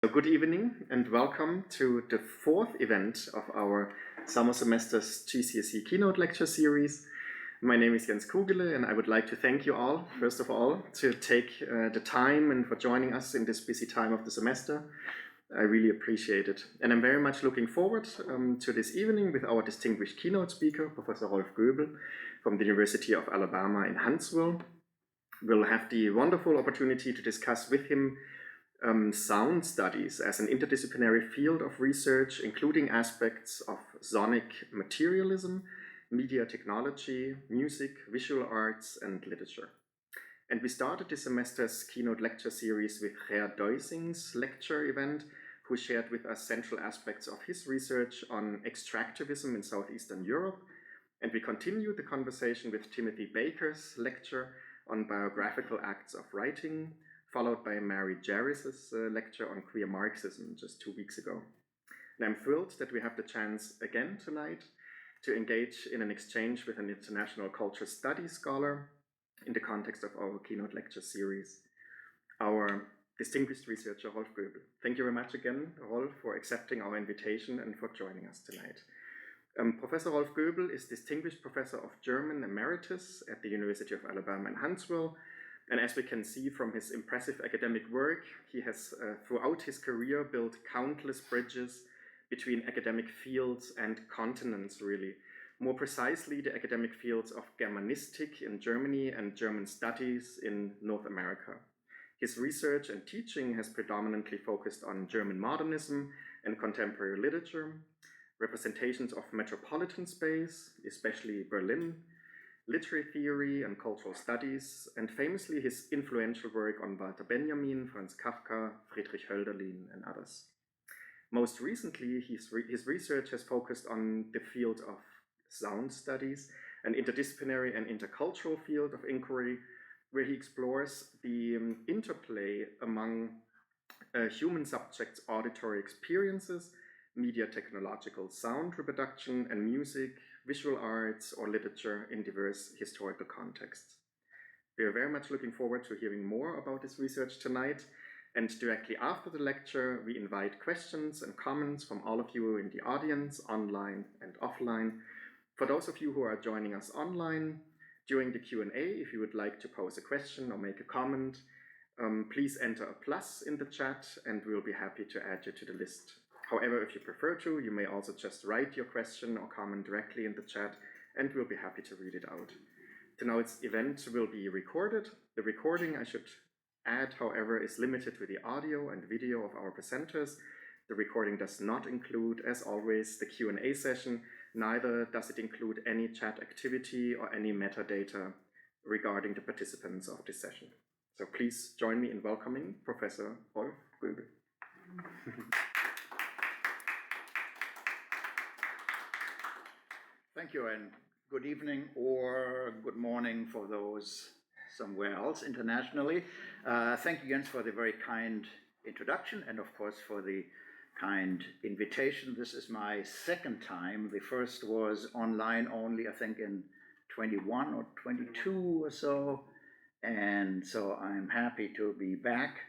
Good evening and welcome to the fourth event of our summer semester's GCSE keynote lecture series. My name is Jens Kugele and I would like to thank you all, first of all, to take the time and for joining us in this busy time of the semester. I really appreciate it. And I'm very much looking forward to this evening with our distinguished keynote speaker, Professor Rolf Goebel from the University of Alabama in Huntsville. We'll have the wonderful opportunity to discuss with him sound studies as an interdisciplinary field of research, including aspects of sonic materialism, media technology, music, visual arts, and literature. And we started this semester's keynote lecture series with Ger Duising's lecture event, who shared with us central aspects of his research on extractivism in Southeastern Europe. And we continued the conversation with Timothy Baker's lecture on biographical acts of writing, followed by Mary Jarris's lecture on queer Marxism just 2 weeks ago. And I'm thrilled that we have the chance again tonight to engage in an exchange with an international culture studies scholar in the context of our keynote lecture series, our distinguished researcher, Rolf Goebel. Thank you very much again, Rolf, for accepting our invitation and for joining us tonight. Professor Rolf Goebel is Distinguished Professor of German Emeritus at the University of Alabama in Huntsville. And as we can see from his impressive academic work, he has throughout his career built countless bridges between academic fields and continents, really. More precisely, the academic fields of Germanistic in Germany and German studies in North America. His research and teaching has predominantly focused on German modernism and contemporary literature, representations of metropolitan space, especially Berlin, literary theory and cultural studies, and famously his influential work on Walter Benjamin, Franz Kafka, Friedrich Hölderlin, and others. Most recently, his research has focused on the field of sound studies, an interdisciplinary and intercultural field of inquiry, where he explores the interplay among human subjects' auditory experiences, media technological sound reproduction, and music, visual arts, or literature in diverse historical contexts. We are very much looking forward to hearing more about this research tonight, and directly after the lecture, we invite questions and comments from all of you in the audience, online and offline. For those of you who are joining us online, during the Q&A, if you would like to pose a question or make a comment, please enter a plus in the chat, and we'll be happy to add you to the list. However, if you prefer to, you may also just write your question or comment directly in the chat, and we'll be happy to read it out. Tonight's event will be recorded. The recording, I should add, however, is limited to the audio and video of our presenters. The recording does not include, as always, the Q&A session, neither does it include any chat activity or any metadata regarding the participants of this session. So please join me in welcoming Professor Rolf Goebel. Thank you, and good evening or good morning for those somewhere else internationally. Thank you, Jens, for the very kind introduction and, of course, for the kind invitation. This is my second time. The first was online only, I think, in 21 or 22 or so. And so I'm happy to be back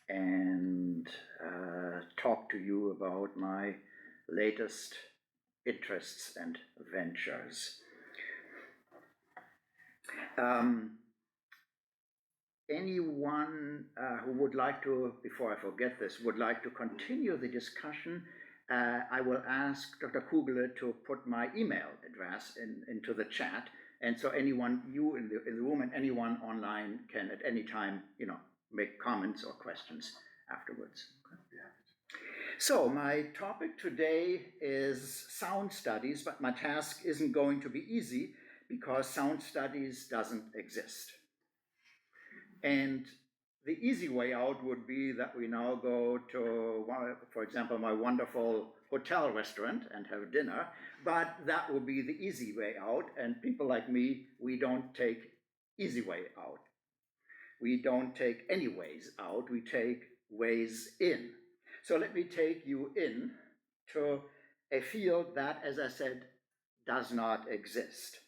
and talk to you about my latest interests and ventures. Anyone who would like to, before I forget this, would like to continue the discussion, I will ask Dr. Kugele to put my email address into the chat. And so anyone, you in the room and anyone online can at any time, make comments or questions afterwards. So my topic today is sound studies, but my task isn't going to be easy because sound studies doesn't exist. And the easy way out would be that we now go to, for example, my wonderful hotel restaurant and have dinner, but that would be the easy way out, and people like me, we don't take easy way out. We don't take any ways out, we take ways in. So let me take you in to a field that, as I said, does not exist.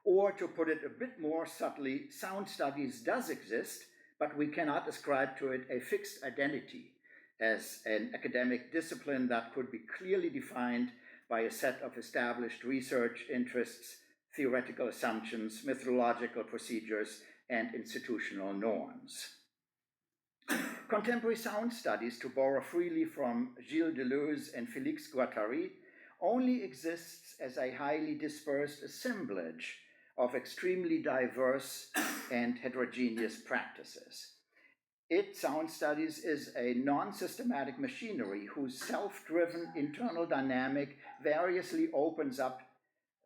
Or to put it a bit more subtly, sound studies does exist, but we cannot ascribe to it a fixed identity as an academic discipline that could be clearly defined by a set of established research interests, theoretical assumptions, methodological procedures, and institutional norms. Contemporary sound studies, to borrow freely from Gilles Deleuze and Félix Guattari, only exists as a highly dispersed assemblage of extremely diverse and heterogeneous practices. Sound studies, is a non-systematic machinery whose self-driven internal dynamic variously opens up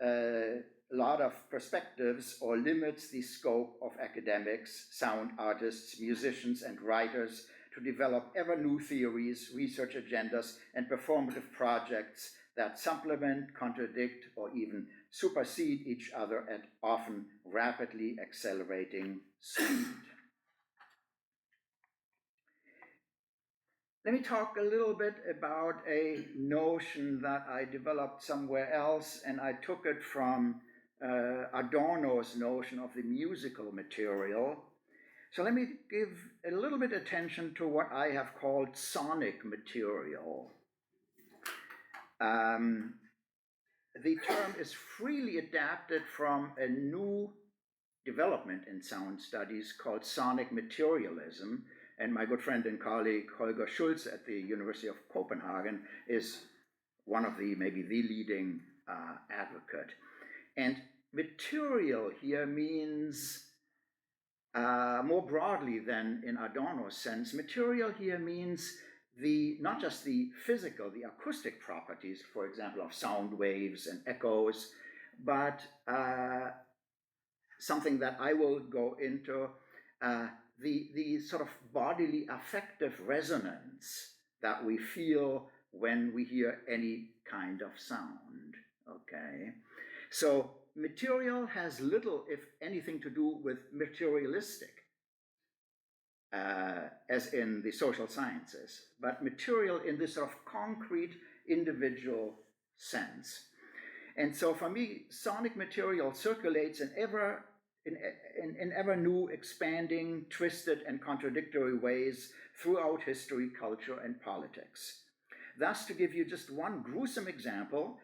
a lot of perspectives or limits the scope of academics, sound artists, musicians, and writers to develop ever new theories, research agendas, and performative projects that supplement, contradict, or even supersede each other at often rapidly accelerating speed. Let me talk a little bit about a notion that I developed somewhere else, and I took it from Adorno's notion of the musical material. So let me give a little bit attention to what I have called sonic material. The term is freely adapted from a new development in sound studies called sonic materialism, and my good friend and colleague Holger Schulz at the University of Copenhagen is one of maybe the leading advocate. And material here means, more broadly than in Adorno's sense, material here means not just the physical, the acoustic properties, for example, of sound waves and echoes, but something that I will go into, the sort of bodily affective resonance that we feel when we hear any kind of sound, okay? So material has little, if anything, to do with materialistic, as in the social sciences, but material in this sort of concrete individual sense. And so for me, sonic material circulates in ever new, expanding, twisted, and contradictory ways throughout history, culture, and politics. Thus, to give you just one gruesome example,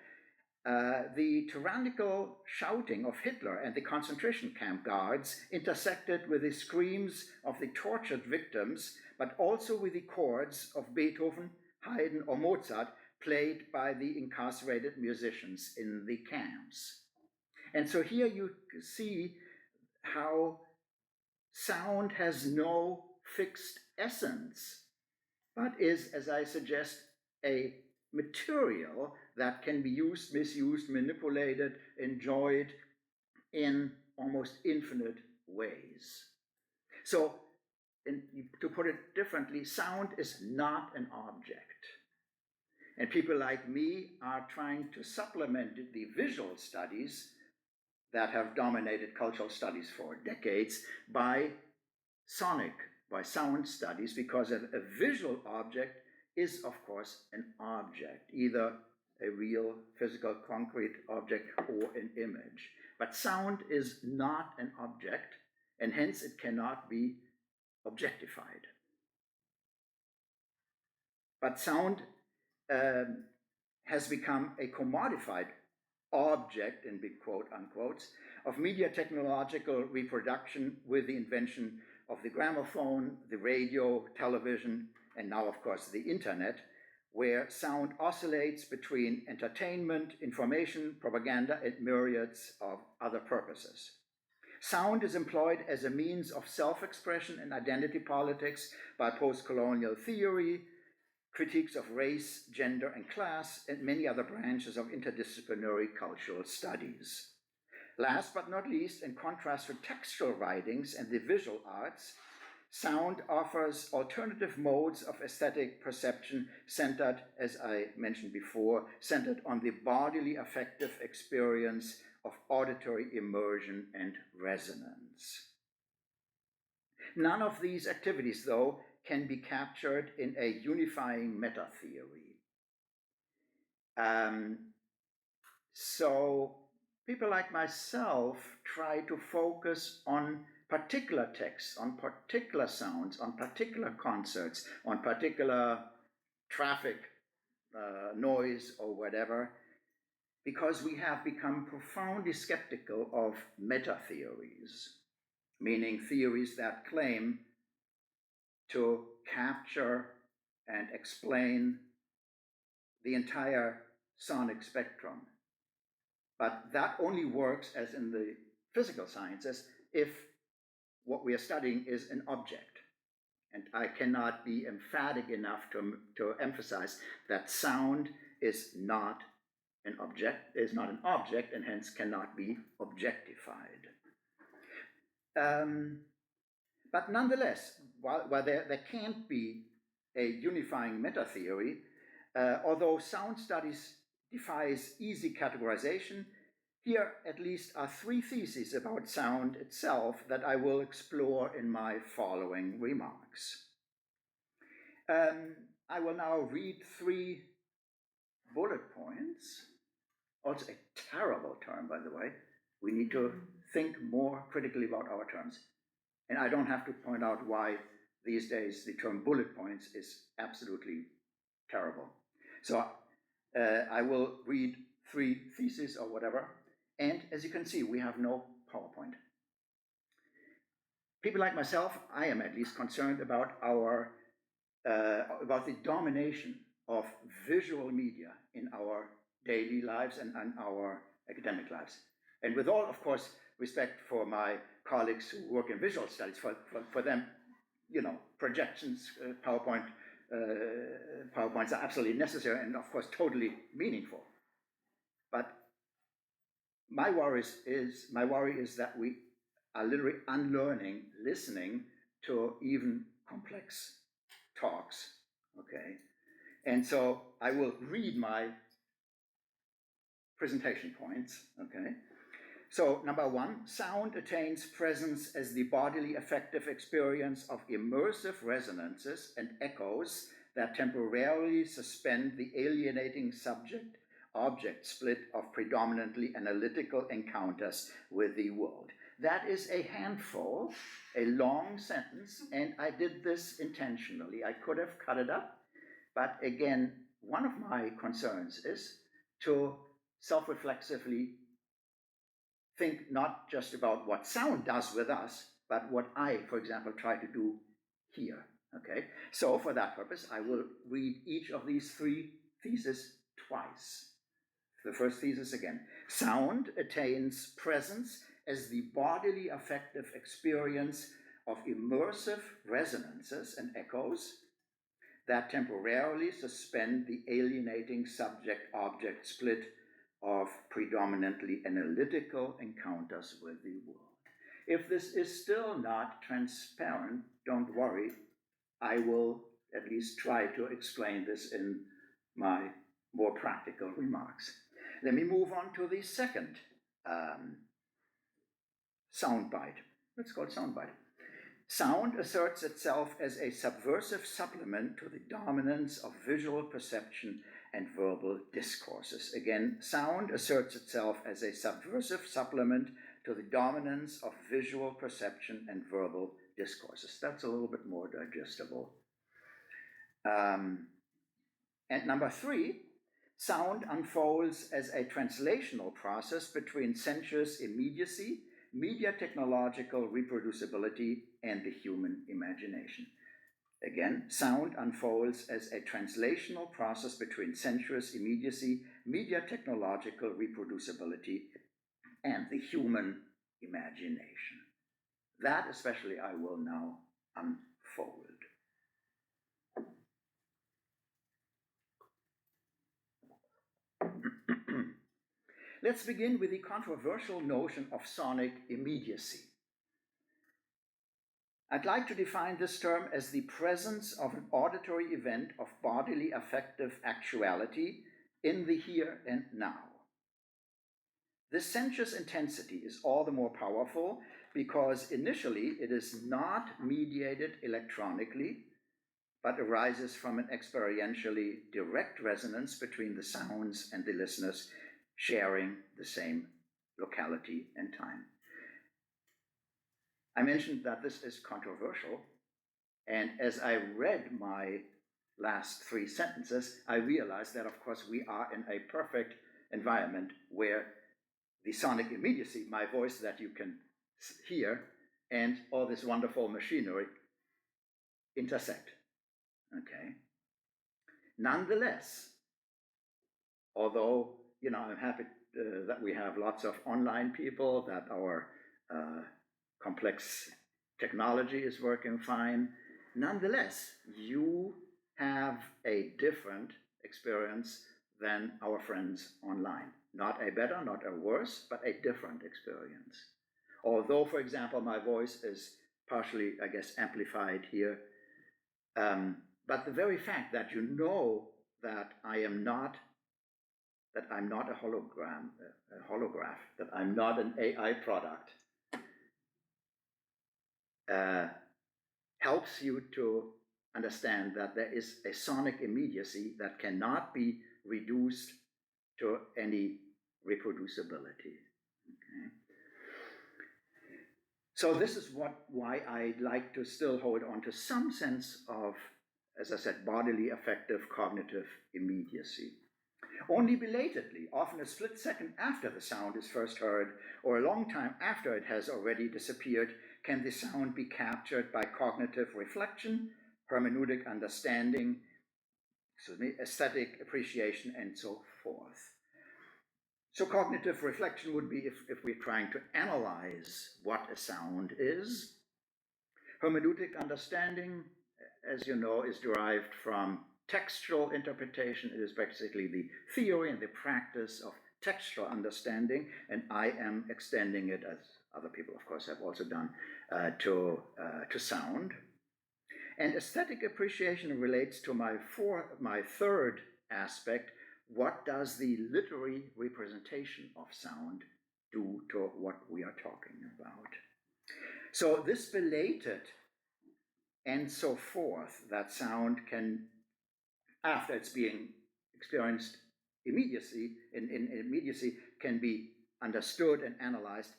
the tyrannical shouting of Hitler and the concentration camp guards intersected with the screams of the tortured victims, but also with the chords of Beethoven, Haydn, or Mozart, played by the incarcerated musicians in the camps. And so here you see how sound has no fixed essence, but is, as I suggest, a material that can be used, misused, manipulated, enjoyed in almost infinite ways. So, to put it differently, sound is not an object. And people like me are trying to supplement the visual studies that have dominated cultural studies for decades by sound studies, because a visual object is, of course, an object, either a real physical concrete object or an image. But sound is not an object, and hence it cannot be objectified. But sound has become a commodified object, in big quote unquotes, of media technological reproduction with the invention of the gramophone, the radio, television, and now, of course, the internet, where sound oscillates between entertainment, information, propaganda, and myriads of other purposes. Sound is employed as a means of self-expression and identity politics by post-colonial theory, critiques of race, gender, and class, and many other branches of interdisciplinary cultural studies. Last but not least, in contrast to textual writings and the visual arts, sound offers alternative modes of aesthetic perception centered, as I mentioned before, centered on the bodily affective experience of auditory immersion and resonance. None of these activities, though, can be captured in a unifying meta-theory. So people like myself try to focus on particular texts, on particular sounds, on particular concerts, on particular traffic noise or whatever, because we have become profoundly skeptical of meta-theories, meaning theories that claim to capture and explain the entire sonic spectrum. But that only works, as in the physical sciences, if what we are studying is an object. And I cannot be emphatic enough to emphasize that sound is not an object, and hence cannot be objectified. But nonetheless, while there can't be a unifying meta-theory, although sound studies defies easy categorization, here at least are three theses about sound itself that I will explore in my following remarks. I will now read 3 bullet points. Also a terrible term, by the way. We need to think more critically about our terms. And I don't have to point out why these days the term bullet points is absolutely terrible. So I will read 3 theses or whatever. And as you can see, we have no PowerPoint. People like myself, I am at least concerned about about the domination of visual media in our daily lives and our academic lives. And with all, of course, respect for my colleagues who work in visual studies, for them, projections, PowerPoints are absolutely necessary and, of course, totally meaningful. But my worry is that we are literally unlearning listening to even complex talks, okay? And so I will read my presentation points, okay? So number 1, sound attains presence as the bodily affective experience of immersive resonances and echoes that temporarily suspend the alienating subject-object split of predominantly analytical encounters with the world. That is a handful, a long sentence, and I did this intentionally. I could have cut it up, but again, one of my concerns is to self-reflexively think not just about what sound does with us, but what I, for example, try to do here, okay? So for that purpose, I will read each of these 3 theses twice. The first thesis again. Sound attains presence as the bodily affective experience of immersive resonances and echoes that temporarily suspend the alienating subject-object split of predominantly analytical encounters with the world. If this is still not transparent, don't worry. I will at least try to explain this in my more practical remarks. Let me move on to the second soundbite. Let's call it soundbite. Sound asserts itself as a subversive supplement to the dominance of visual perception and verbal discourses. Again, sound asserts itself as a subversive supplement to the dominance of visual perception and verbal discourses. That's a little bit more digestible. And number 3, sound unfolds as a translational process between sensuous immediacy, media technological reproducibility, and the human imagination. Again, sound unfolds as a translational process between sensuous immediacy, media technological reproducibility, and the human imagination. That especially I will now unfold. Let's begin with the controversial notion of sonic immediacy. I'd like to define this term as the presence of an auditory event of bodily affective actuality in the here and now. This sensuous intensity is all the more powerful because initially it is not mediated electronically, but arises from an experientially direct resonance between the sounds and the listeners sharing the same locality and time. I mentioned that this is controversial, and as I read my last three sentences, I realized that, of course, we are in a perfect environment where the sonic immediacy, my voice that you can hear, and all this wonderful machinery intersect. Okay. Nonetheless, although, you know, I'm happy that we have lots of online people, that our complex technology is working fine, nonetheless, you have a different experience than our friends online. Not a better, not a worse, but a different experience. Although, for example, my voice is partially, I guess, amplified here, but the very fact that you know that I'm not a holograph, that I'm not an AI product, helps you to understand that there is a sonic immediacy that cannot be reduced to any reproducibility. Okay. So this is why I like to still hold on to some sense of, as I said, bodily affective cognitive immediacy. Only belatedly, often a split second after the sound is first heard, or a long time after it has already disappeared, can the sound be captured by cognitive reflection, hermeneutic understanding, aesthetic appreciation, and so forth. So cognitive reflection would be if we're trying to analyze what a sound is. Hermeneutic understanding, as you know, is derived from textual interpretation. It is basically the theory and the practice of textual understanding, and I am extending it, as other people, of course, have also done, to sound. And aesthetic appreciation relates to my third aspect. What does the literary representation of sound do to what we are talking about? So this belated and so forth, that sound can, after it's being experienced immediacy, in immediacy, can be understood and analyzed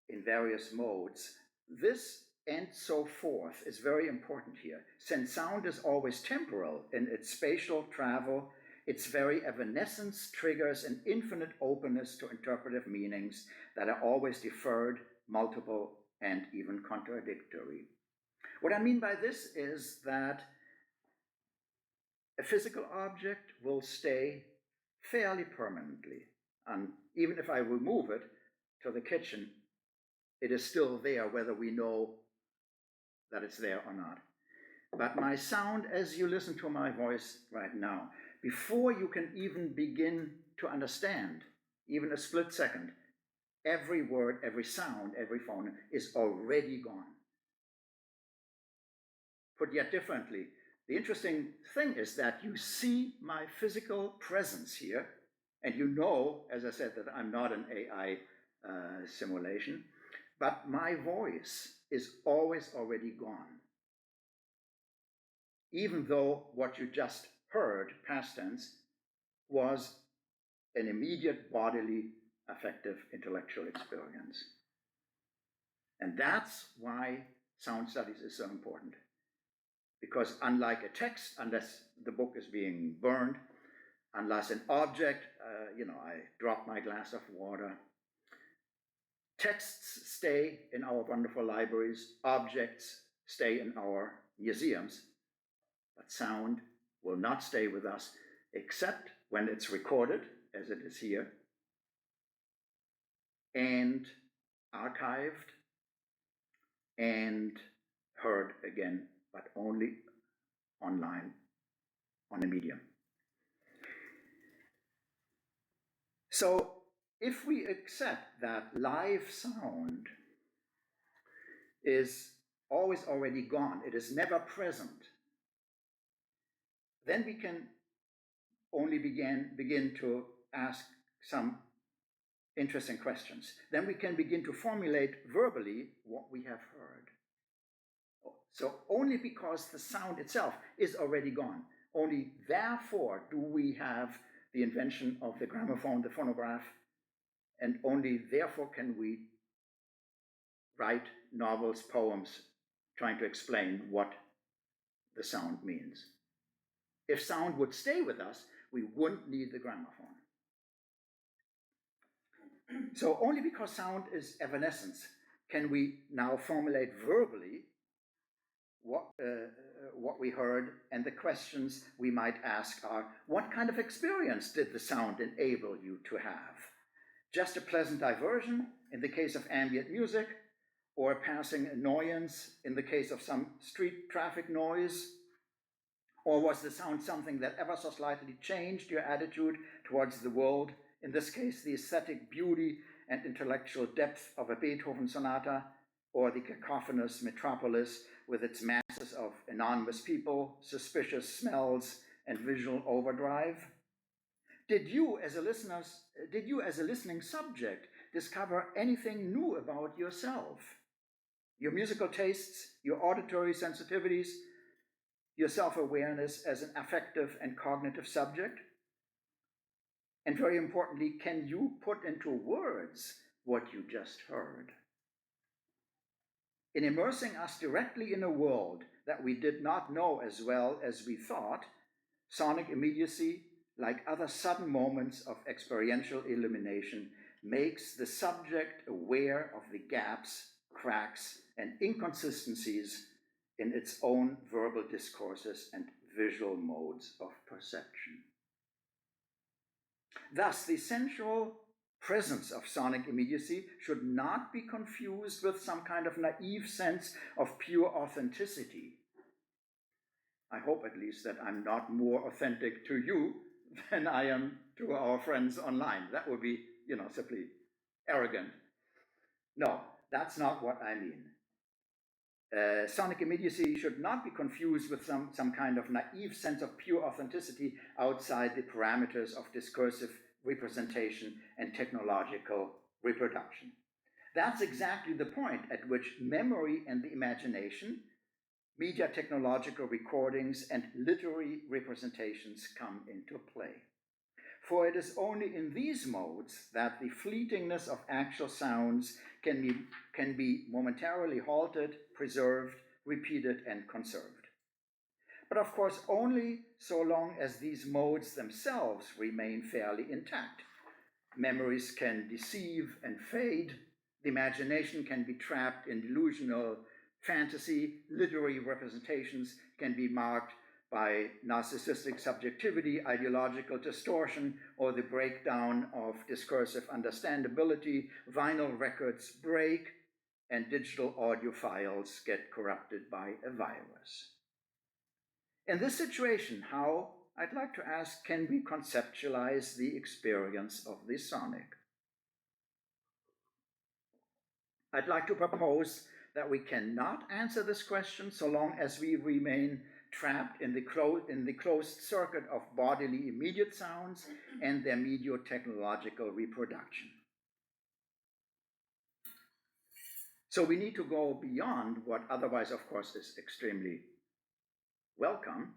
in various modes. This and so forth is very important here. Since sound is always temporal in its spatial travel, its very evanescence triggers an infinite openness to interpretive meanings that are always deferred, multiple, and even contradictory. What I mean by this is that a physical object will stay fairly permanently. Even if I remove it to the kitchen, it is still there, whether we know that it's there or not. But my sound, as you listen to my voice right now, before you can even begin to understand, even a split second, every word, every sound, every phone is already gone. Put yet differently, the interesting thing is that you see my physical presence here, and you know, as I said, that I'm not an AI simulation, but my voice is always already gone. Even though what you just heard, past tense, was an immediate bodily, affective, intellectual experience. And that's why sound studies is so important. Because unlike a text, unless the book is being burned, unless an object, I drop my glass of water, texts stay in our wonderful libraries, objects stay in our museums, but sound will not stay with us except when it's recorded, as it is here, and archived and heard again, but only online on a medium. So if we accept that live sound is always already gone, it is never present, then we can only begin to ask some interesting questions. Then we can begin to formulate verbally what we have heard. So only because the sound itself is already gone, only therefore do we have the invention of the gramophone, the phonograph, and only therefore can we write novels, poems, trying to explain what the sound means. If sound would stay with us, we wouldn't need the gramophone. So only because sound is evanescence can we now formulate verbally what we heard, and the questions we might ask are, what kind of experience did the sound enable you to have? Just a pleasant diversion in the case of ambient music, or a passing annoyance in the case of some street traffic noise? Or was the sound something that ever so slightly changed your attitude towards the world? In this case, the aesthetic beauty and intellectual depth of a Beethoven sonata, or the cacophonous metropolis with its masses of anonymous people, suspicious smells, and visual overdrive? Did you, as a listening subject, discover anything new about yourself? Your musical tastes, your auditory sensitivities, your self-awareness as an affective and cognitive subject? And very importantly, can you put into words what you just heard? In immersing us directly in a world that we did not know as well as we thought, sonic immediacy, like other sudden moments of experiential illumination, makes the subject aware of the gaps, cracks, and inconsistencies in its own verbal discourses and visual modes of perception. Thus, the sensual presence of sonic immediacy should not be confused with some kind of naive sense of pure authenticity. I hope at least that I'm not more authentic to you than I am to our friends online. That would be, simply arrogant. No, that's not what I mean. Sonic immediacy should not be confused with some kind of naive sense of pure authenticity outside the parameters of discursive representation and technological reproduction. That's exactly the point at which memory and the imagination, media technological recordings, and literary representations come into play. For it is only in these modes that the fleetingness of actual sounds can be momentarily halted, preserved, repeated, and conserved. But of course, only so long as these modes themselves remain fairly intact. Memories can deceive and fade. The imagination can be trapped in delusional fantasy. Literary representations can be marked by narcissistic subjectivity, ideological distortion, or the breakdown of discursive understandability. Vinyl records break, and digital audio files get corrupted by a virus. In this situation, how, I'd like to ask, can we conceptualize the experience of the sonic? I'd like to propose that we cannot answer this question so long as we remain trapped in the closed circuit of bodily immediate sounds and their medio-technological reproduction. So we need to go beyond what otherwise, of course, is extremely welcome,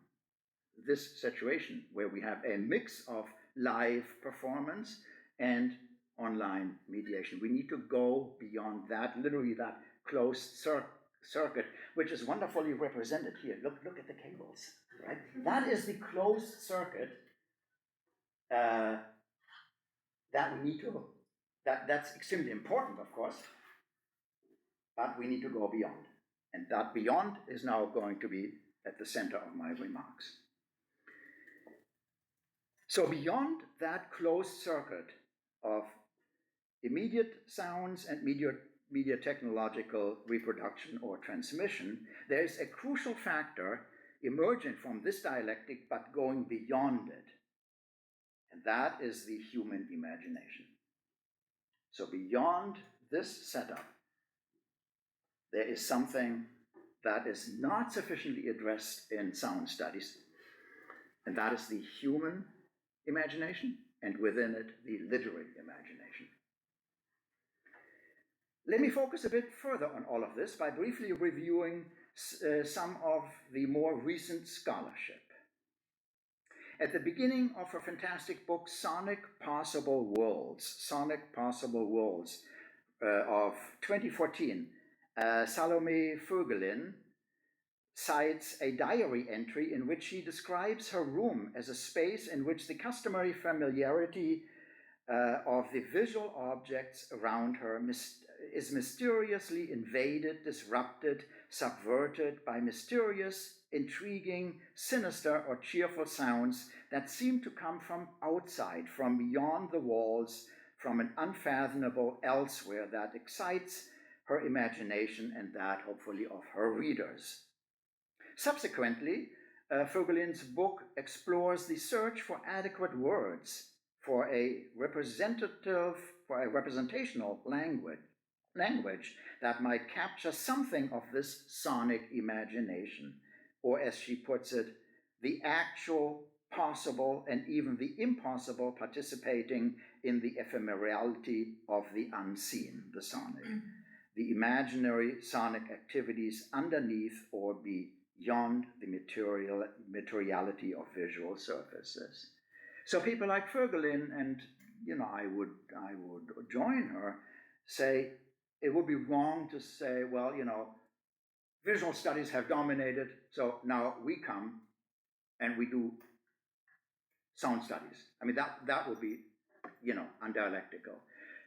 this situation where we have a mix of live performance and online mediation. We need to go beyond that, literally that closed circuit, which is wonderfully represented here. Look at the cables, right? That is the closed circuit that we need to, that's extremely important, of course, but we need to go beyond. And that beyond is now going to be at the center of my remarks. So beyond that closed circuit of immediate sounds and media technological reproduction or transmission, there is a crucial factor emerging from this dialectic but going beyond it. And that is the human imagination. So beyond this setup, there is something that is not sufficiently addressed in sound studies, and that is the human imagination, and within it, the literary imagination. Let me focus a bit further on all of this by briefly reviewing some of the more recent scholarship. At the beginning of her fantastic book, Sonic Possible Worlds of 2014, Salome Voegelin cites a diary entry in which she describes her room as a space in which the customary familiarity of the visual objects around her is mysteriously invaded, disrupted, subverted by mysterious, intriguing, sinister, or cheerful sounds that seem to come from outside, from beyond the walls, from an unfathomable elsewhere that excites her imagination and that, hopefully, of her readers. Subsequently, Voegelin's book explores the search for adequate words for a representational language that might capture something of this sonic imagination, or as she puts it, the actual, possible, and even the impossible participating in the ephemerality of the unseen, the sonic, the imaginary sonic activities underneath or beyond the materiality of visual surfaces. So people like Voegelin, and I would join her, say it would be wrong to say, well, visual studies have dominated, so now we come and we do sound studies. I mean, that would be, undialectical.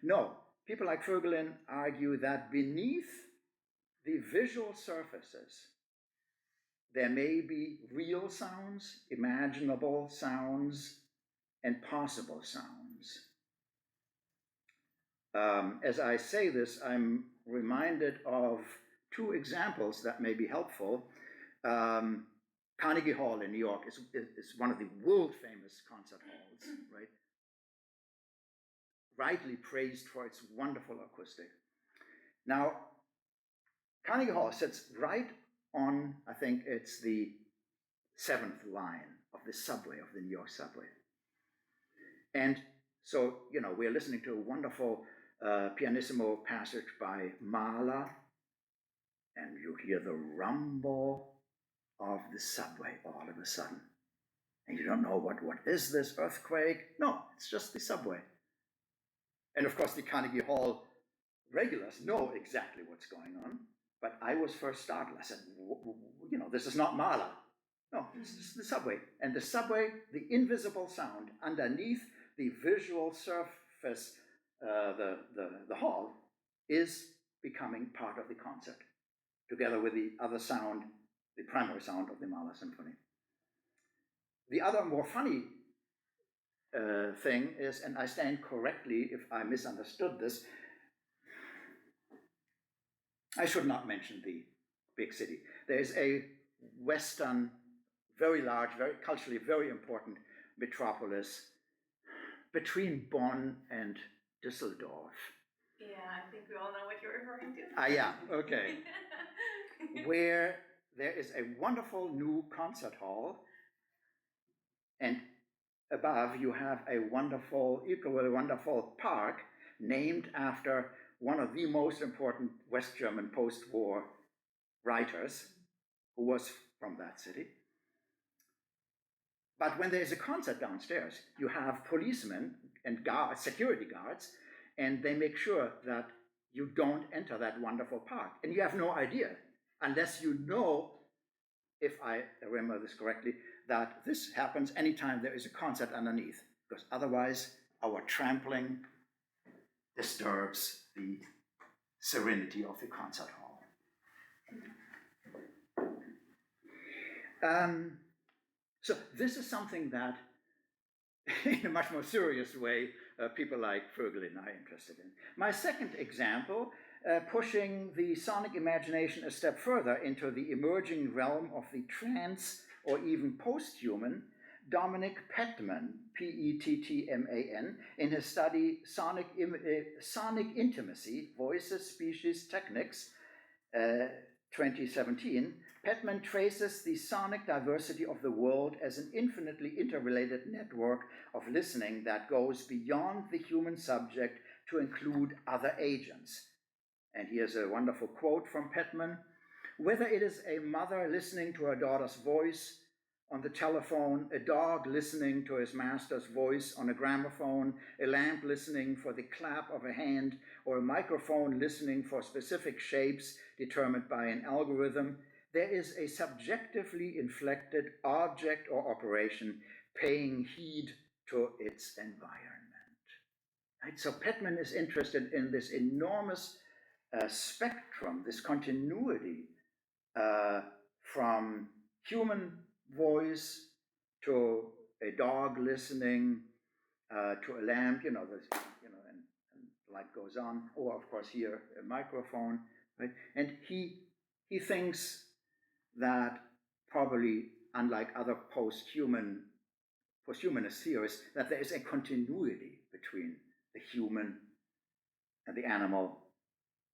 No, people like Voegelin argue that beneath the visual surfaces, there may be real sounds, imaginable sounds, and possible sounds. As I say this, I'm reminded of two examples that may be helpful. Carnegie Hall in New York is one of the world famous concert halls, right? Rightly praised for its wonderful acoustic. Now, Carnegie Hall sits right on, I think it's the 7th line of the subway, of the New York subway. And so, we're listening to a wonderful pianissimo passage by Mahler, and you hear the rumble of the subway all of a sudden. And you don't know what is this earthquake? No, it's just the subway. And of course, the Carnegie Hall regulars know exactly what's going on, but I was first startled. I said, this is not Mahler. No, this is the subway. And the subway, the invisible sound underneath the visual surface, the hall, is becoming part of the concert, together with the other sound, the primary sound of the Mahler symphony. The other more funny thing is, and I stand correctly if I misunderstood this, I should not mention the big city. There's a Western, very large, very culturally very important metropolis between Bonn and Düsseldorf. Yeah, I think we all know what you're referring to. Yeah, okay. Where there is a wonderful new concert hall, and above you have a equally wonderful park named after one of the most important West German post-war writers who was from that city. But when there's a concert downstairs, you have policemen and security guards, and they make sure that you don't enter that wonderful park. And you have no idea, unless you know, if I remember this correctly, that this happens anytime there is a concert underneath, because otherwise our trampling disturbs the serenity of the concert hall. So this is something that, in a much more serious way, people like Voegelin are interested in. My second example, pushing the sonic imagination a step further into the emerging realm of the trans or even post-human, Dominic Pettman, Pettman, in his study Sonic Intimacy, Voices, Species, Techniques, 2017, Pettman traces the sonic diversity of the world as an infinitely interrelated network of listening that goes beyond the human subject to include other agents. And here's a wonderful quote from Pettman: "Whether it is a mother listening to her daughter's voice, on the telephone, a dog listening to his master's voice on a gramophone, a lamp listening for the clap of a hand, or a microphone listening for specific shapes determined by an algorithm, there is a subjectively inflected object or operation paying heed to its environment. Right? So Pettman is interested in this enormous spectrum, this continuity from human voice to a dog listening to a lamp, and light goes on, or of course here a microphone, right? And he thinks that probably, unlike other posthumanist theorists, that there is a continuity between the human and the animal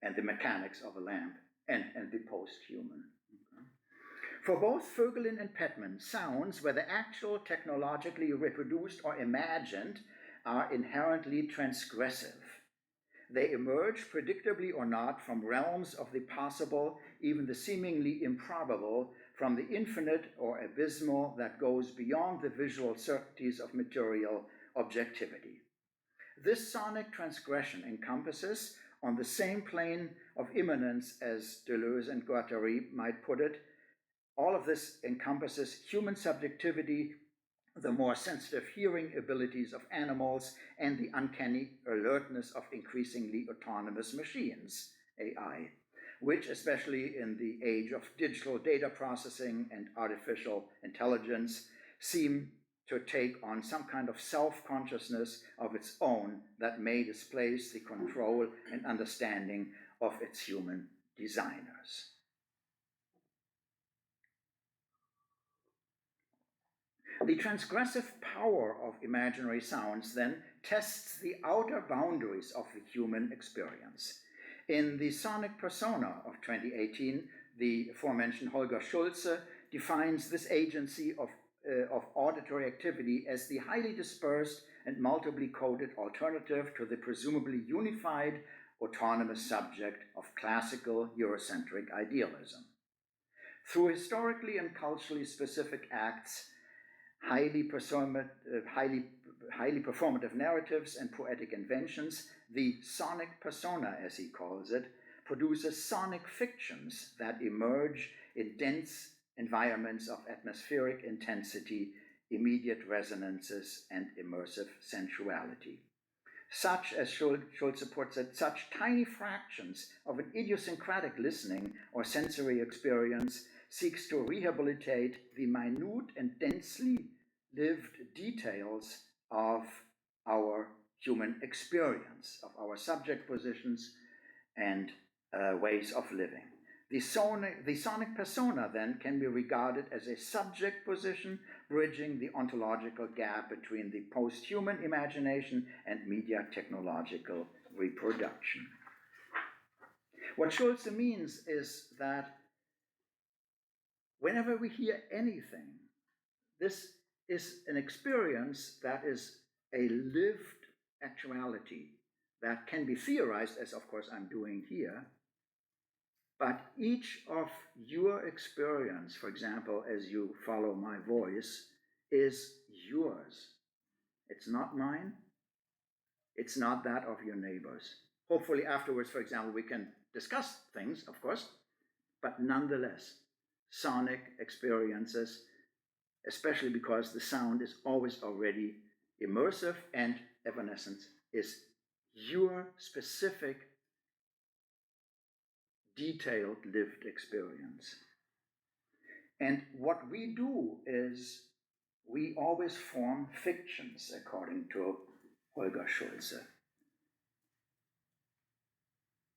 and the mechanics of a lamp and the post-human. Okay. For both Voegelin and Pettman, sounds, whether actual, technologically reproduced, or imagined, are inherently transgressive. They emerge, predictably or not, from realms of the possible, even the seemingly improbable, from the infinite or abysmal that goes beyond the visual certainties of material objectivity. This sonic transgression encompasses, on the same plane of immanence as Deleuze and Guattari might put it, all of this encompasses human subjectivity, the more sensitive hearing abilities of animals, and the uncanny alertness of increasingly autonomous machines, AI, which, especially in the age of digital data processing and artificial intelligence, seem to take on some kind of self-consciousness of its own that may displace the control and understanding of its human designers. The transgressive power of imaginary sounds then tests the outer boundaries of the human experience. In the Sonic Persona of 2018, the aforementioned Holger Schulze defines this agency of auditory activity as the highly dispersed and multiply coded alternative to the presumably unified autonomous subject of classical Eurocentric idealism. Through historically and culturally specific acts, highly performative narratives and poetic inventions, the sonic persona, as he calls it, produces sonic fictions that emerge in dense environments of atmospheric intensity, immediate resonances, and immersive sensuality. Such, as Schulze puts it, such tiny fractions of an idiosyncratic listening or sensory experience seeks to rehabilitate the minute and densely lived details of our human experience, of our subject positions and ways of living. The sonic persona, then, can be regarded as a subject position bridging the ontological gap between the post-human imagination and media technological reproduction. What Schulze means is that whenever we hear anything, this is an experience that is a lived actuality that can be theorized, as of course I'm doing here, but each of your experience, for example, as you follow my voice, is yours. It's not mine. It's not that of your neighbors. Hopefully afterwards, for example, we can discuss things, of course, but nonetheless, sonic experiences, especially because the sound is always already immersive and evanescence is your specific detailed lived experience. And what we do is we always form fictions, according to Holger Schulze.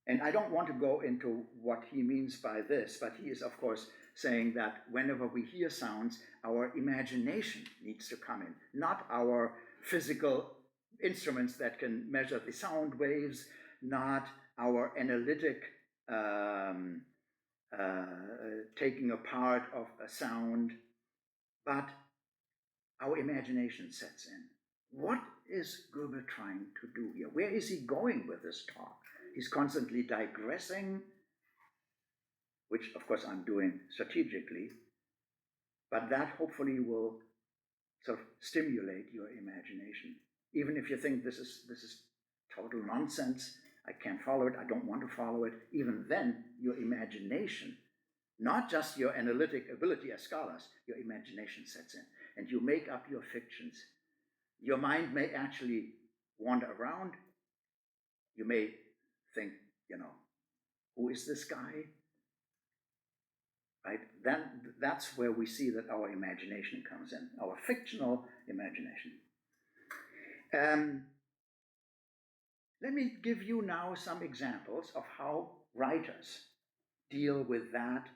And I don't want to go into what he means by this, but he is, of course, saying that whenever we hear sounds, our imagination needs to come in, not our physical instruments that can measure the sound waves, not our analytic taking apart of a sound, but our imagination sets in. What is Goebel trying to do here? Where is he going with this talk? He's constantly digressing, which of course I'm doing strategically, but that hopefully will sort of stimulate your imagination. Even if you think this is total nonsense, I can't follow it, I don't want to follow it, even then your imagination, not just your analytic ability as scholars, your imagination sets in, and you make up your fictions. Your mind may actually wander around. You may think, who is this guy? Right? Then that's where we see that our imagination comes in, our fictional imagination. Let me give you now some examples of how writers deal with that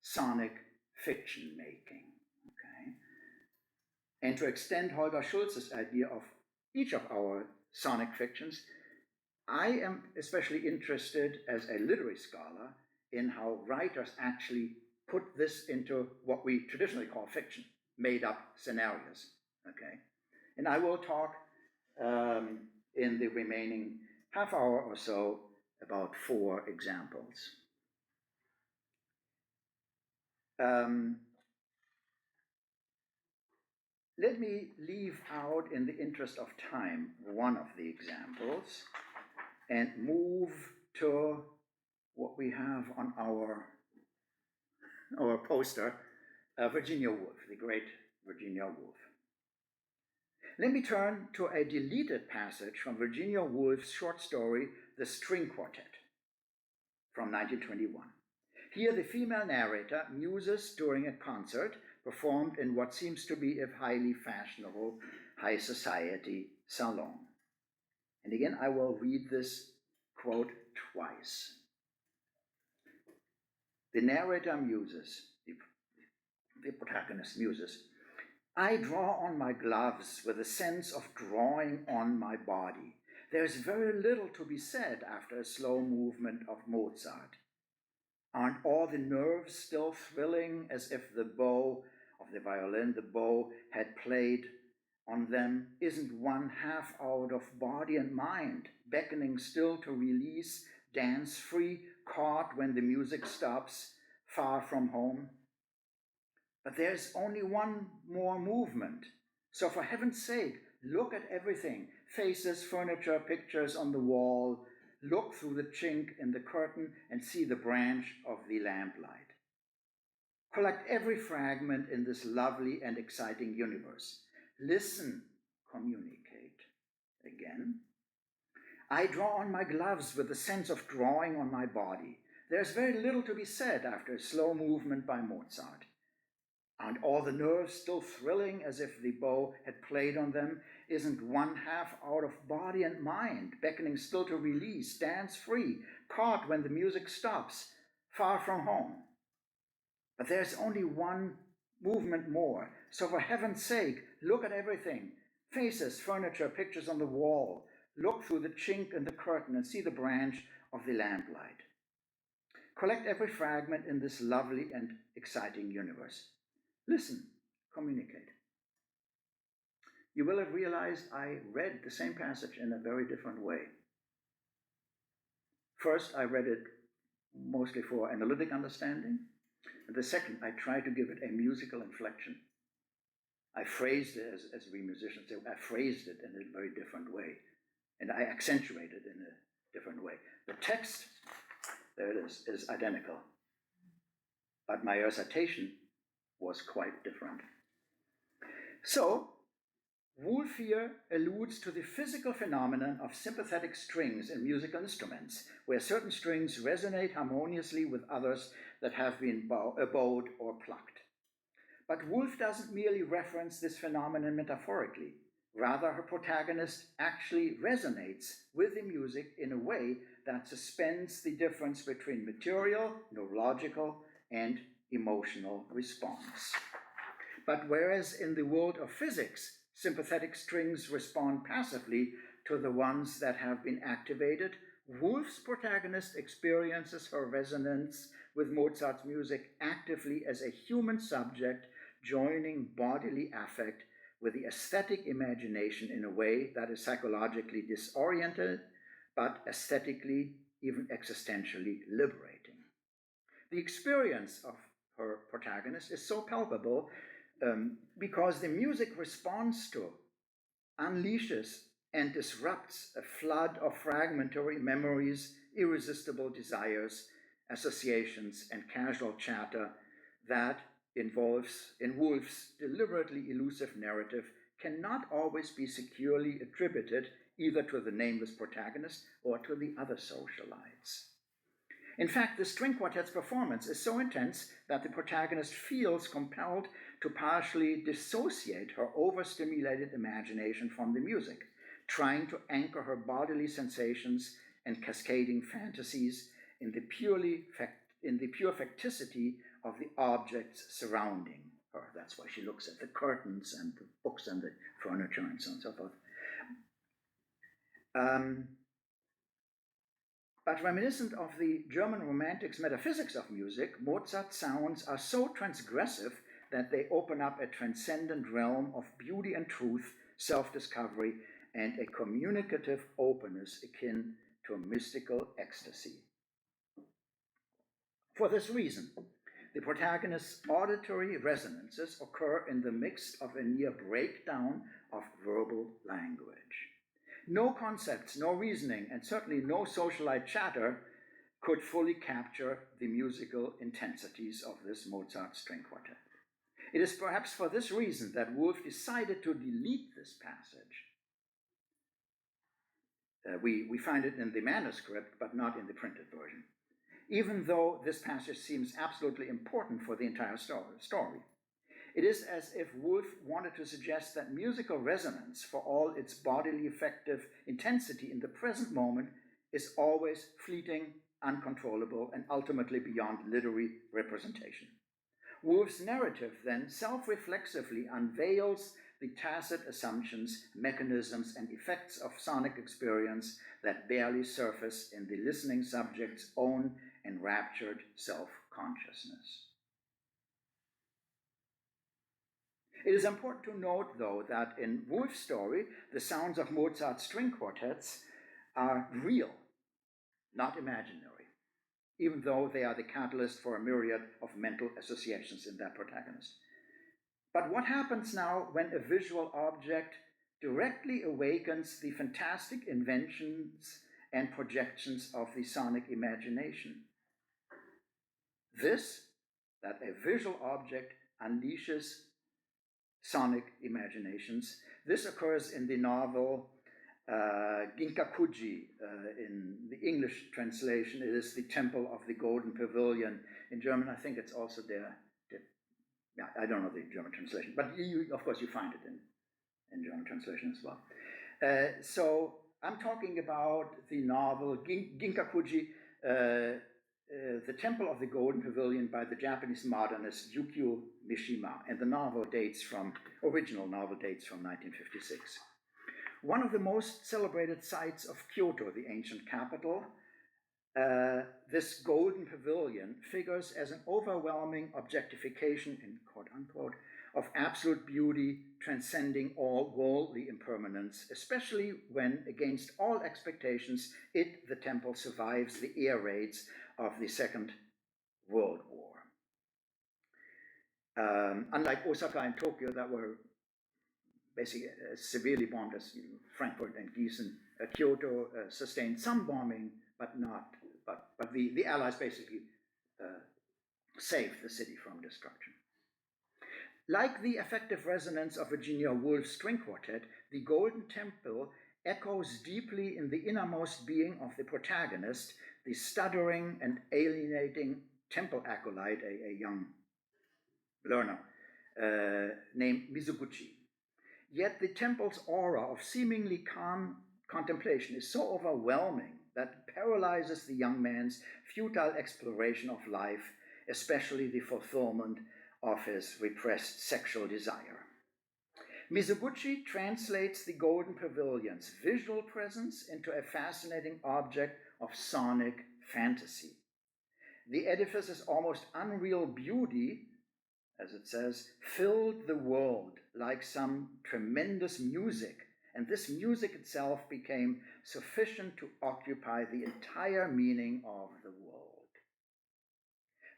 sonic fiction making. Okay? And to extend Holger Schulze's idea of each of our sonic fictions, I am especially interested as a literary scholar in how writers actually put this into what we traditionally call fiction, made up scenarios. Okay? And I will talk in the remaining half hour or so about 4 examples. Let me leave out, in the interest of time, one of the examples and move to what we have on our poster, Virginia Woolf, the great Virginia Woolf. Let me turn to a deleted passage from Virginia Woolf's short story, The String Quartet, from 1921. Here the female narrator muses during a concert performed in what seems to be a highly fashionable high society salon. And again, I will read this quote twice. The narrator muses, the protagonist muses, I draw on my gloves with a sense of drawing on my body. There is very little to be said after a slow movement of Mozart. Aren't all the nerves still thrilling as if the bow of the violin, the bow, had played on them? Isn't one half out of body and mind, beckoning still to release, dance free, caught when the music stops, far from home? But there's only one more movement. So for heaven's sake, look at everything. Faces, furniture, pictures on the wall. Look through the chink in the curtain and see the branch of the lamplight. Collect every fragment in this lovely and exciting universe. Listen, communicate. Again. I draw on my gloves with the sense of drawing on my body. There's very little to be said after a slow movement by Mozart. Aren't all the nerves still thrilling as if the bow had played on them? Isn't one half out of body and mind, beckoning still to release, dance free, caught when the music stops, far from home? But there's only one movement more. So for heaven's sake, look at everything. Faces, furniture, pictures on the wall. Look through the chink in the curtain and see the branch of the lamplight. Collect every fragment in this lovely and exciting universe. Listen, communicate. You will have realized I read the same passage in a very different way. First, I read it mostly for analytic understanding. And the second, I tried to give it a musical inflection. I phrased it, as we musicians say, I phrased it in a very different way. And I accentuated it in a different way. The text, there it is identical. But my recitation was quite different. So, Woolf here alludes to the physical phenomenon of sympathetic strings in musical instruments, where certain strings resonate harmoniously with others that have been bowed or plucked. But Woolf doesn't merely reference this phenomenon metaphorically. Rather, her protagonist actually resonates with the music in a way that suspends the difference between material, neurological, and emotional response. But whereas in the world of physics, sympathetic strings respond passively to the ones that have been activated, Woolf's protagonist experiences her resonance with Mozart's music actively as a human subject, joining bodily affect with the aesthetic imagination in a way that is psychologically disoriented, but aesthetically, even existentially liberating. The experience of her protagonist, is so palpable because the music responds to, unleashes, and disrupts a flood of fragmentary memories, irresistible desires, associations, and casual chatter that involves, in Woolf's deliberately elusive narrative, cannot always be securely attributed either to the nameless protagonist or to the other socialites. In fact, the string quartet's performance is so intense that the protagonist feels compelled to partially dissociate her overstimulated imagination from the music, trying to anchor her bodily sensations and cascading fantasies in the pure facticity of the objects surrounding her. That's why she looks at the curtains and the books and the furniture and so on and so forth. But reminiscent of the German Romantics' metaphysics of music, Mozart's sounds are so transgressive that they open up a transcendent realm of beauty and truth, self-discovery, and a communicative openness akin to a mystical ecstasy. For this reason, the protagonist's auditory resonances occur in the midst of a near breakdown of verbal language. No concepts, no reasoning, and certainly no socialite chatter could fully capture the musical intensities of this Mozart string quartet. It is perhaps for this reason that Woolf decided to delete this passage. We find it in the manuscript, but not in the printed version, even though this passage seems absolutely important for the entire story. It is as if Woolf wanted to suggest that musical resonance, for all its bodily affective intensity in the present moment, is always fleeting, uncontrollable, and ultimately beyond literary representation. Woolf's narrative then self-reflexively unveils the tacit assumptions, mechanisms, and effects of sonic experience that barely surface in the listening subject's own enraptured self-consciousness. It is important to note, though, that in Woolf's story, the sounds of Mozart's string quartets are real, not imaginary, even though they are the catalyst for a myriad of mental associations in that protagonist. But what happens now when a visual object directly awakens the fantastic inventions and projections of the sonic imagination? That a visual object unleashes sonic imaginations. This occurs in the novel Ginkakuji. In the English translation, it is the Temple of the Golden Pavilion. In German, I think it's also I don't know the German translation, but of course you find it in German translation as well. So I'm talking about the novel Ginkakuji, The Temple of the Golden Pavilion by the Japanese modernist Yukio Mishima, and the original novel dates from 1956. One of the most celebrated sites of Kyoto, the ancient capital, this golden pavilion figures as an overwhelming objectification, in quote unquote, of absolute beauty transcending all worldly impermanence, especially when, against all expectations, the temple, survives the air raids of the Second World War. Unlike Osaka and Tokyo, that were basically severely bombed, as Frankfurt and Gießen, Kyoto sustained some bombing, but the Allies basically saved the city from destruction. Like the affective resonance of Virginia Woolf's string quartet, the Golden Temple echoes deeply in the innermost being of the protagonist, the stuttering and alienating temple acolyte, a young learner named Mizoguchi. Yet the temple's aura of seemingly calm contemplation is so overwhelming that it paralyzes the young man's futile exploration of life, especially the fulfillment of his repressed sexual desire. Mizoguchi translates the Golden Pavilion's visual presence into a fascinating object of sonic fantasy. The edifice's almost unreal beauty, as it says, filled the world like some tremendous music, and this music itself became sufficient to occupy the entire meaning of the world.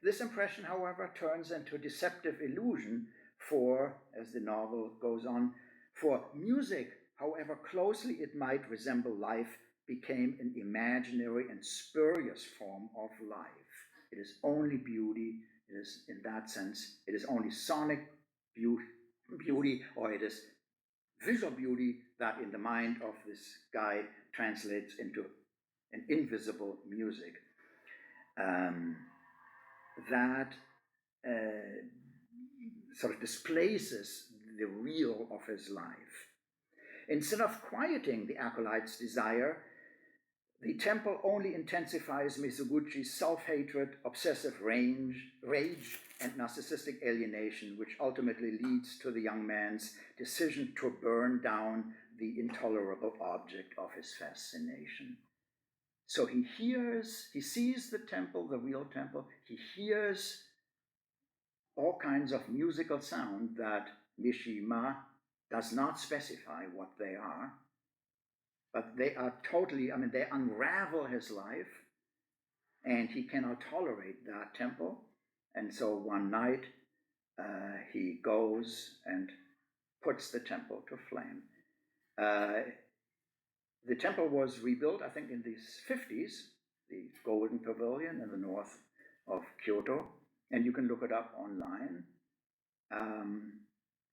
This impression, however, turns into deceptive illusion for, as the novel goes on, for music, however closely it might resemble life, became an imaginary and spurious form of life. It is only beauty, it is, in that sense, it is only sonic beauty, or it is visual beauty that in the mind of this guy translates into an invisible music. That sort of displaces the real of his life. Instead of quieting the acolyte's desire, the temple only intensifies Mizoguchi's self-hatred, obsessive rage, and narcissistic alienation, which ultimately leads to the young man's decision to burn down the intolerable object of his fascination. So he sees the temple, the real temple, he hears all kinds of musical sound that Mishima does not specify what they are, but they are totally, they unravel his life, and he cannot tolerate that temple. And so one night he goes and puts the temple to flame. The temple was rebuilt, I think, in the 50s, the Golden Pavilion in the north of Kyoto, and you can look it up online.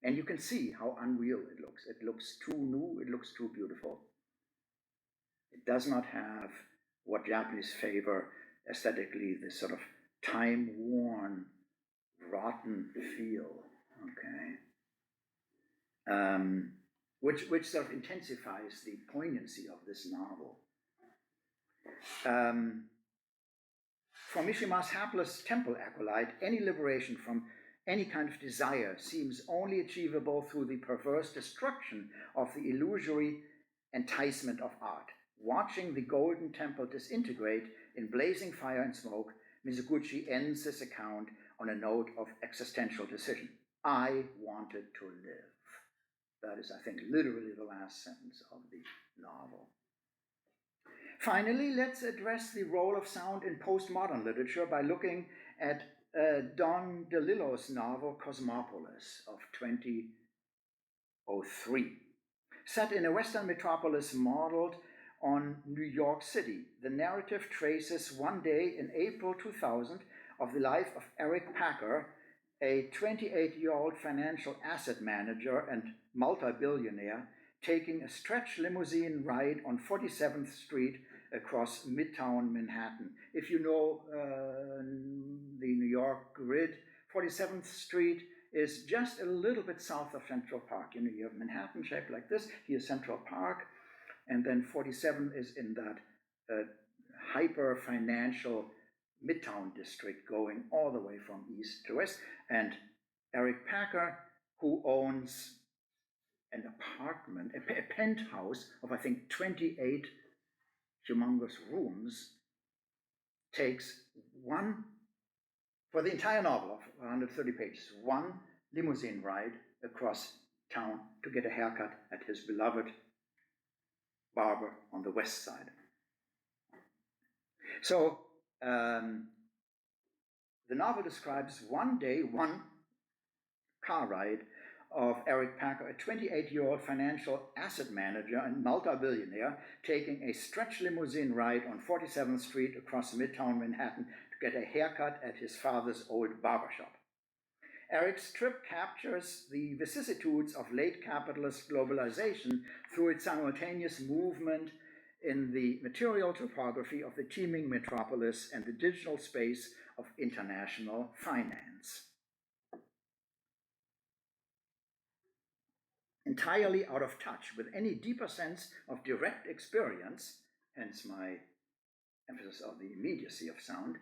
And you can see how unreal it looks. It looks too new, it looks too beautiful. It does not have what Japanese favor aesthetically, this sort of time-worn, rotten feel, okay? Which sort of intensifies the poignancy of this novel. For Mishima's hapless temple acolyte, any liberation from any kind of desire seems only achievable through the perverse destruction of the illusory enticement of art. Watching the golden temple disintegrate in blazing fire and smoke, Mizoguchi ends this account on a note of existential decision. I wanted to live. That is, I think, literally the last sentence of the novel. Finally, let's address the role of sound in postmodern literature by looking at Don DeLillo's novel Cosmopolis of 2003. Set in a Western metropolis modeled on New York City, the narrative traces one day in April 2000 of the life of Eric Packer, a 28-year-old financial asset manager and multi-billionaire, taking a stretch limousine ride on 47th Street across Midtown Manhattan. If you know the New York grid, 47th Street is just a little bit south of Central Park. You know, you have Manhattan shaped like this, here's Central Park, and then 47 is in that hyper-financial Midtown district going all the way from east to west. And Eric Packer, who owns an apartment, a penthouse of, I think, 28 humongous rooms, takes one, for the entire novel of 130 pages, one limousine ride across town to get a haircut at his beloved barber on the west side. So the novel describes one day, one car ride of Eric Packer, a 28-year-old financial asset manager and multi-billionaire, taking a stretch limousine ride on 47th Street across Midtown Manhattan to get a haircut at his father's old barbershop. Eric's trip captures the vicissitudes of late capitalist globalization through its simultaneous movement in the material topography of the teeming metropolis and the digital space of international finance. Entirely out of touch with any deeper sense of direct experience, hence my emphasis on the immediacy of sound,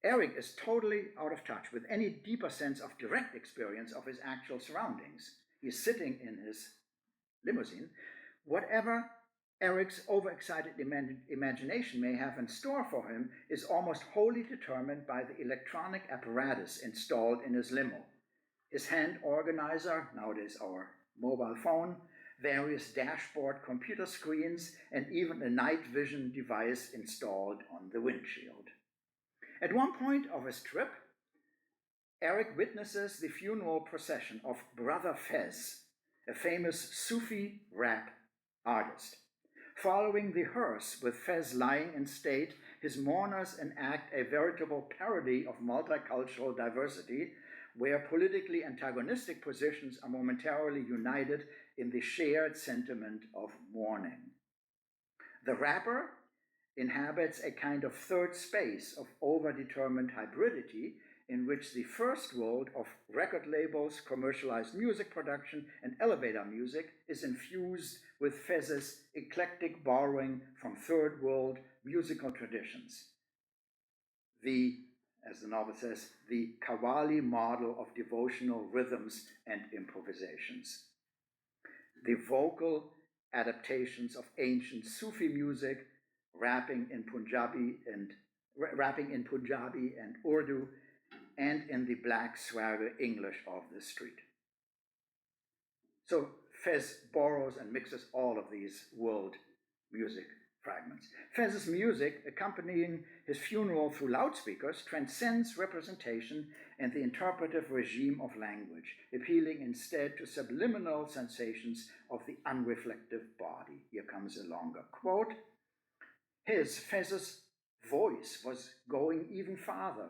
Eric is totally out of touch with any deeper sense of direct experience of his actual surroundings. He's sitting in his limousine. Whatever Eric's overexcited imagination may have in store for him is almost wholly determined by the electronic apparatus installed in his limo. His hand organizer, nowadays our mobile phone, various dashboard computer screens, and even a night vision device installed on the windshield. At one point of his trip, Eric witnesses the funeral procession of Brother Fez, a famous Sufi rap artist. Following the hearse with Fez lying in state, his mourners enact a veritable parody of multicultural diversity, where politically antagonistic positions are momentarily united in the shared sentiment of mourning. The rapper inhabits a kind of third space of overdetermined hybridity in which the first world of record labels, commercialized music production, and elevator music is infused with Fez's eclectic borrowing from third world musical traditions. As the novel says, the Qawwali model of devotional rhythms and improvisations. The vocal adaptations of ancient Sufi music, rapping in Punjabi and Urdu, and in the black swagger English of the street. So Fez borrows and mixes all of these world music fragments. Fez's music, accompanying his funeral through loudspeakers, transcends representation and the interpretive regime of language, appealing instead to subliminal sensations of the unreflective body. Here comes a longer quote. Fez's voice was going even farther.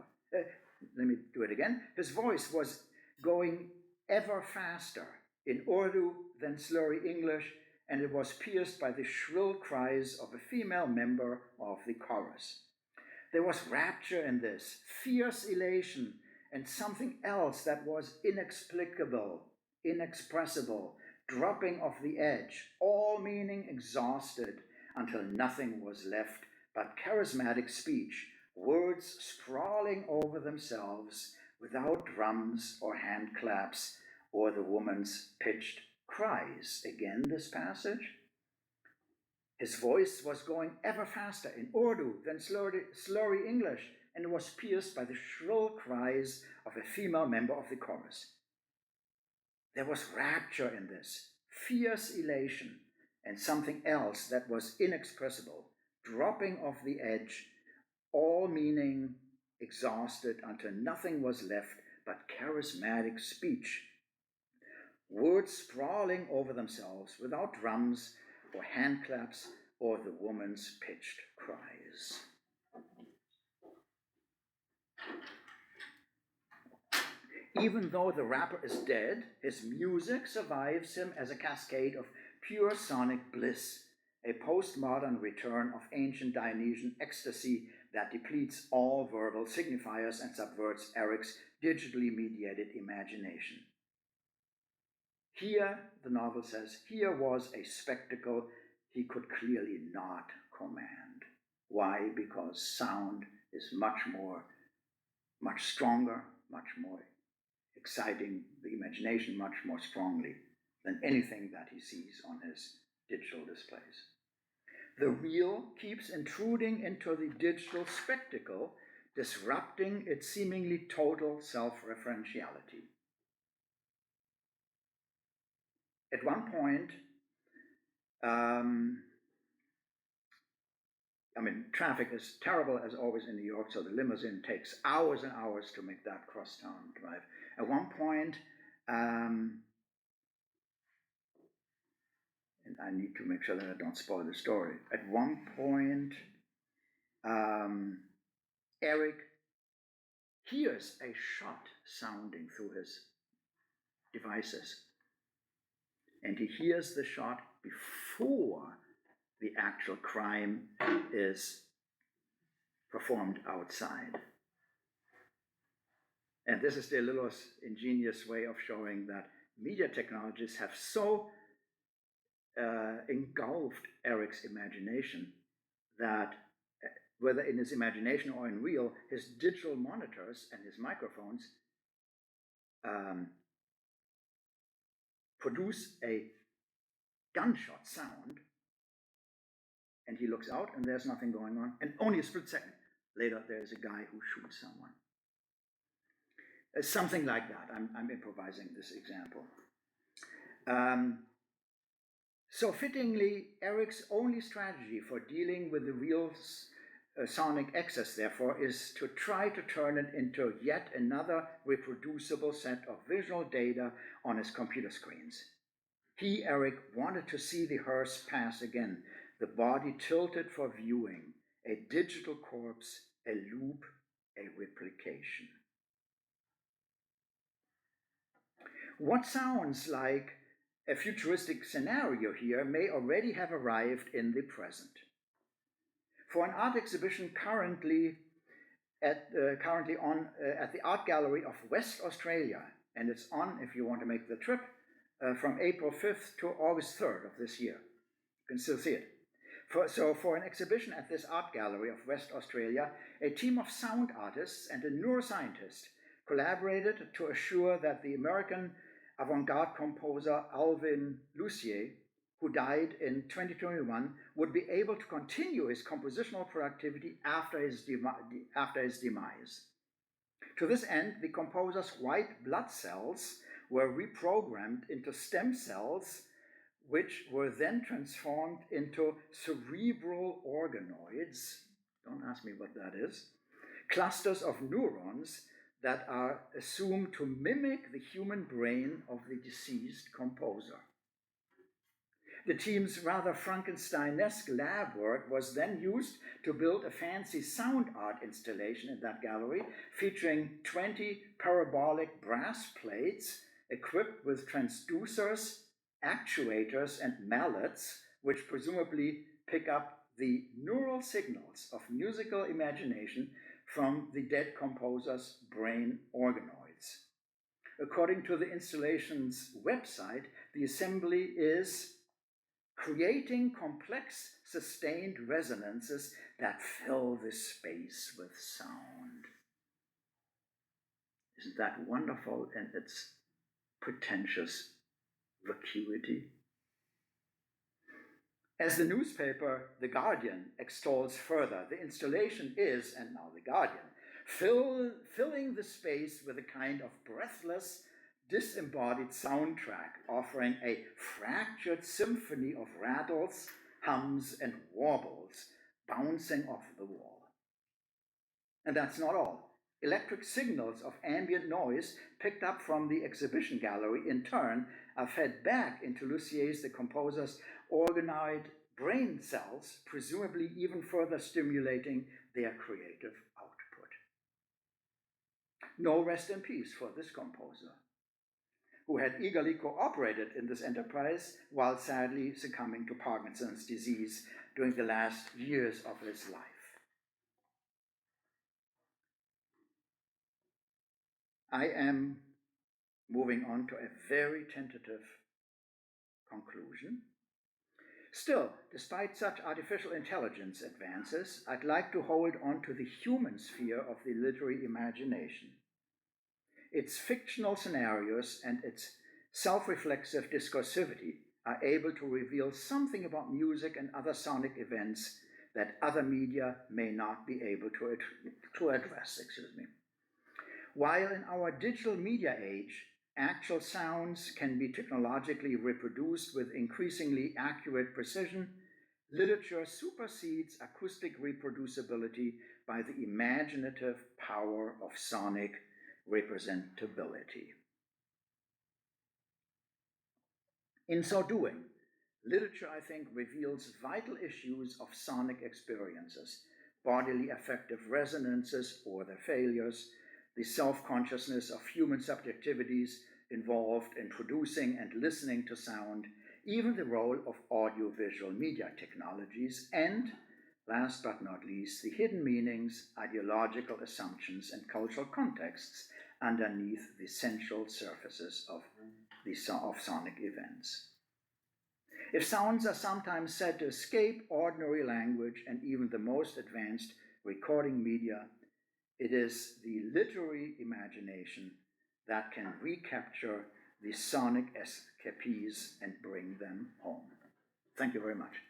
Let me do it again. His voice was going ever faster in Urdu than slurry English, and it was pierced by the shrill cries of a female member of the chorus. There was rapture in this, fierce elation, and something else that was inexplicable, inexpressible, dropping off the edge, all meaning exhausted until nothing was left but charismatic speech, words sprawling over themselves without drums or hand claps or the woman's pitched cries. Again, this passage. His voice was going ever faster in Urdu than slurry English, and it was pierced by the shrill cries of a female member of the chorus. There was rapture in this, fierce elation, and something else that was inexpressible, dropping off the edge, all meaning exhausted until nothing was left but charismatic speech. Words sprawling over themselves without drums or hand claps or the woman's pitched cries. Even though the rapper is dead, his music survives him as a cascade of pure sonic bliss, a postmodern return of ancient Dionysian ecstasy that depletes all verbal signifiers and subverts Eric's digitally mediated imagination. Here, the novel says, here was a spectacle he could clearly not command. Why? Because sound is much stronger, much more exciting the imagination much more strongly than anything that he sees on his digital displays. The real keeps intruding into the digital spectacle, disrupting its seemingly total self-referentiality. At one point, traffic is terrible as always in New York, so the limousine takes hours and hours to make that crosstown drive. At one point, and I need to make sure that I don't spoil the story. At one point, Eric hears a shot sounding through his devices. And he hears the shot before the actual crime is performed outside. And this is DeLillo's ingenious way of showing that media technologies have so engulfed Eric's imagination that whether in his imagination or in real, his digital monitors and his microphones produce a gunshot sound, and he looks out and there's nothing going on, and only a split second later there's a guy who shoots someone. Something like that. I'm improvising this example. So fittingly, Eric's only strategy for dealing with the real sonic excess, therefore, is to try to turn it into yet another reproducible set of visual data on his computer screens. He, Eric, wanted to see the hearse pass again, the body tilted for viewing, a digital corpse, a loop, a replication. What sounds like a futuristic scenario here may already have arrived in the present. For an art exhibition currently on at the Art Gallery of West Australia, and it's on, if you want to make the trip, from April 5th to August 3rd of this year. You can still see it. For an exhibition at this Art Gallery of West Australia, a team of sound artists and a neuroscientist collaborated to assure that the American avant-garde composer Alvin Lucier, who died in 2021, would be able to continue his compositional productivity after his demise. To this end, the composer's white blood cells were reprogrammed into stem cells, which were then transformed into cerebral organoids, don't ask me what that is, clusters of neurons that are assumed to mimic the human brain of the deceased composer. The team's rather Frankenstein-esque lab work was then used to build a fancy sound art installation in that gallery, featuring 20 parabolic brass plates equipped with transducers, actuators, and mallets, which presumably pick up the neural signals of musical imagination from the dead composer's brain organoids. According to the installation's website, the assembly is creating complex, sustained resonances that fill the space with sound. Isn't that wonderful in its pretentious vacuity? As the newspaper The Guardian extols further, the installation is, and now The Guardian, filling the space with a kind of breathless, disembodied soundtrack, offering a fractured symphony of rattles, hums, and warbles bouncing off the wall. And that's not all. Electric signals of ambient noise picked up from the exhibition gallery in turn are fed back into Lucier's, the composer's, organoid brain cells, presumably even further stimulating their creative output. No rest in peace for this composer, who had eagerly cooperated in this enterprise while sadly succumbing to Parkinson's disease during the last years of his life. I am moving on to a very tentative conclusion. Still, despite such artificial intelligence advances, I'd like to hold on to the human sphere of the literary imagination. Its fictional scenarios and its self-reflexive discursivity are able to reveal something about music and other sonic events that other media may not be able to address. While in our digital media age, actual sounds can be technologically reproduced with increasingly accurate precision, literature supersedes acoustic reproducibility by the imaginative power of sonic representability. In so doing, literature, I think, reveals vital issues of sonic experiences, bodily affective resonances or their failures, the self-consciousness of human subjectivities involved in producing and listening to sound, even the role of audiovisual media technologies, and, last but not least, the hidden meanings, ideological assumptions, and cultural contexts underneath the central surfaces of sonic events. If sounds are sometimes said to escape ordinary language and even the most advanced recording media, it is the literary imagination that can recapture the sonic escapes and bring them home. Thank you very much.